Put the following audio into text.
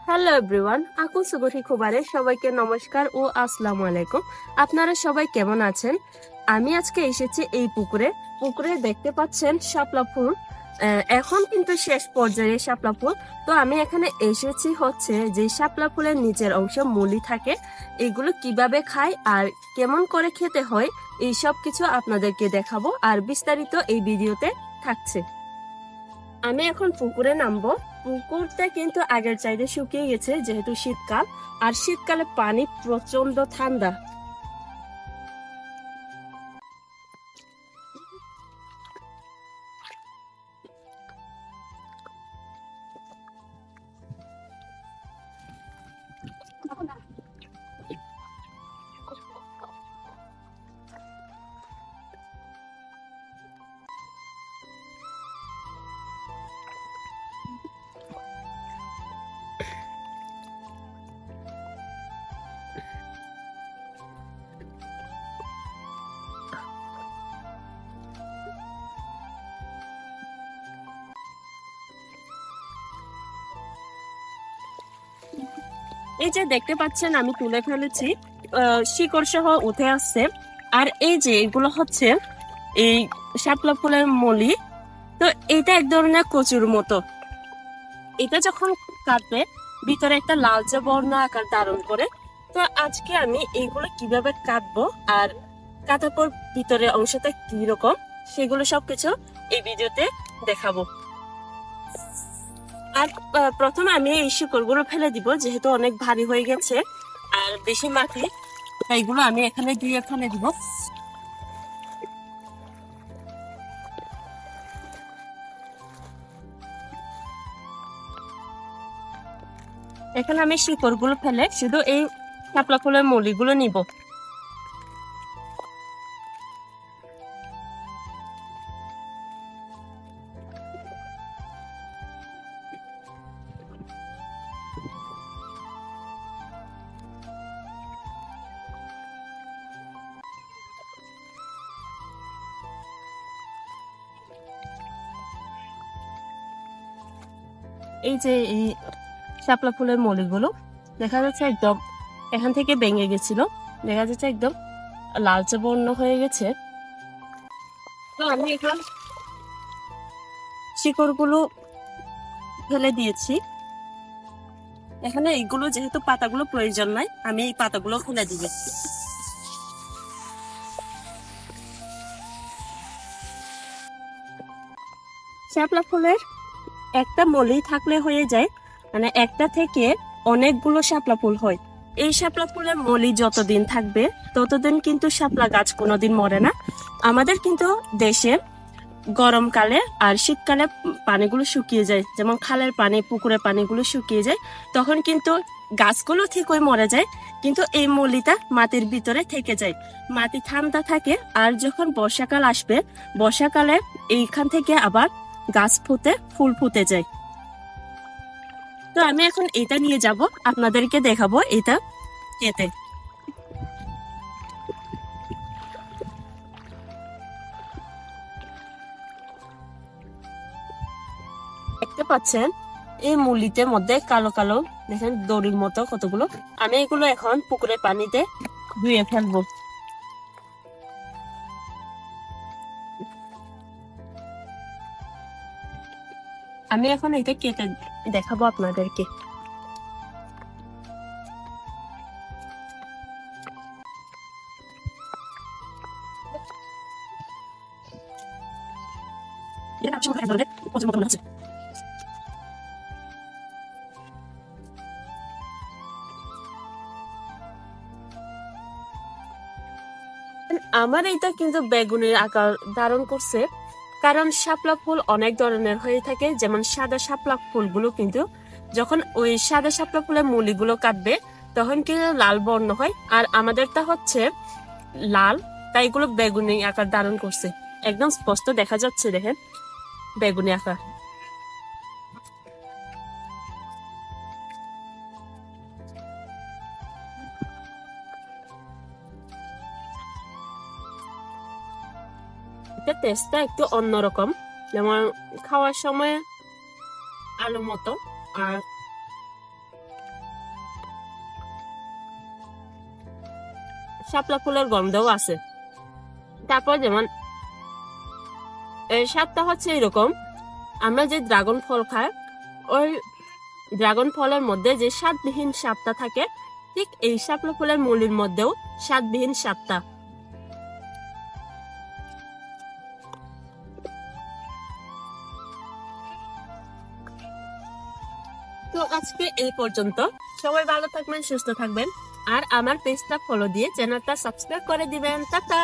Hello everyone, আকু সুগঠি খুবারে সবাইকে নমস্কার ও আসসালামু আলাইকুম। আপনারা সবাই কেমন আছেন? আমি আজকে এসেছি এই পুকুরে দেখতে পাচ্ছেন শাপলা ফুল। এখন কিন্তু শেষ পর্যায়ে শাপলা ফুল। তো আমি এখানে এসেছি হচ্ছে যে শাপলা ফুলের নিচের অংশ মুলি থাকে, এগুলো কিভাবে খায় আর কেমন করে খেতে হয় এই সব কিছু আপনাদেরকে দেখাবো, আর বিস্তারিত এই ভিডিওতে থাকছে। আমি এখন পুকুরে নামবো। পুকুরটা কিন্তু আগের চাইতে শুকিয়ে গেছে যেহেতু শীতকাল, আর শীতকালে পানি প্রচন্ড ঠান্ডা। এই যে দেখতে পাচ্ছেন আমি তুলে ফেলেছি, শিকড় সহ উঠে আসছে। আর এই যে এগুলো হচ্ছে এই শাপলা ফুলের মলি। তো এটা এক ধরনের কচুর মতো। এটা যখন কাটবে ভিতরে একটা লালচে বর্ণ আকার ধারণ করে। তো আজকে আমি এইগুলো কিভাবে কাটবো আর কাটার পর ভিতরে অংশটা কি রকম সেগুলো সবকিছু এই ভিডিওতে দেখাবো। আর প্রথমে আমি এই শিকড়গুলো ফেলে দিব যেহেতু অনেক ভারী হয়ে গেছে আর বেশি মাটি, তাই এগুলো আমি এখানে দিয়ে ফেলে দিব। এখানে আমি শিকড়গুলো ফেলে শুধু এই শাপলা ফুলের মলিগুলো নিব। এই যে এই শাপলা ফুলের মলিগুলো দেখা যাচ্ছে একদম এখান থেকে ভেঙে গেছিল, দেখা যাচ্ছে একদম লালচে বর্ণ হয়ে গেছে। তো আমি এখন শিকড়গুলো ফেলে দিয়েছি। এখানে এইগুলো যেহেতু পাতাগুলো প্রয়োজন নাই, আমি এই পাতাগুলো ফেলে দিব। শাপলা ফুলের একটা মলি থাকলে হয়ে যায়, মানে একটা থেকে অনেকগুলো শাপলা ফুল হয়। এই শাপলা ফুলের মলি যতদিন থাকবে ততদিন কিন্তু শাপলা গাছ কোনোদিন মরে না। আমাদের কিন্তু দেশে গরমকালে আর শীতকালে পানিগুলো শুকিয়ে যায়, যেমন খালের পানি পুকুরের পানিগুলো শুকিয়ে যায়, তখন কিন্তু গাছগুলো ঠিকই মরে যায়, কিন্তু এই মলিটা মাটির ভিতরে থেকে যায়। মাটি ঠান্ডা থাকে, আর যখন বর্ষাকাল আসবে বর্ষাকালে এইখান থেকে আবার গাছ ফুটে ফুল ফুটে যায়। তো আমি এখন এটা নিয়ে যাব, আপনাদেরকে দেখাবো এটা কেটে। দেখতে পাচ্ছেন এই মুলিতে মধ্যে কালো কালো দেখেন দড়ির মতো কতগুলো। আমি এগুলো এখন পুকুরের পানিতে ধুয়ে ফেলবো। আমি এখন এটা কেটে দেখাবো আপনাদেরকে। আমার এটা কিন্তু বেগুনের আকার ধারণ করছে, কারণ শাপলা ফুল অনেক ধরনের হয়ে থাকে। যেমন সাদা শাপলা ফুলগুলো কিন্তু যখন ওই সাদা শাপলা ফুলের মুলিগুলো কাটবে তখন কিন্তু লাল বর্ণ হয়, আর আমাদেরটা হচ্ছে লাল, তাই এগুলো বেগুনি আকার ধারণ করছে। একদম স্পষ্ট দেখা যাচ্ছে, দেখেন বেগুনি আকার। এটা টেস্টটা একটু অন্যরকম, যেমন খাওয়ার সময় আলু মতো, আর শাপলা ফুলের গন্ধও আছে। তারপর যেমন এই স্বাদটা হচ্ছে এরকম, আমরা যে ড্রাগন ফল খাই ওই ড্রাগন ফলের মধ্যে যে স্বাদবিহীন স্বাদটা থাকে, ঠিক এই শাপলা ফুলের মূলের মধ্যেও স্বাদবিহীন স্বাদটা। তো আজকে এই পর্যন্ত। সবাই ভালো থাকবেন, সুস্থ থাকবেন, আর আমার পেজটা ফলো দিয়ে চ্যানেলটা সাবস্ক্রাইব করে দিবেন। টাটা।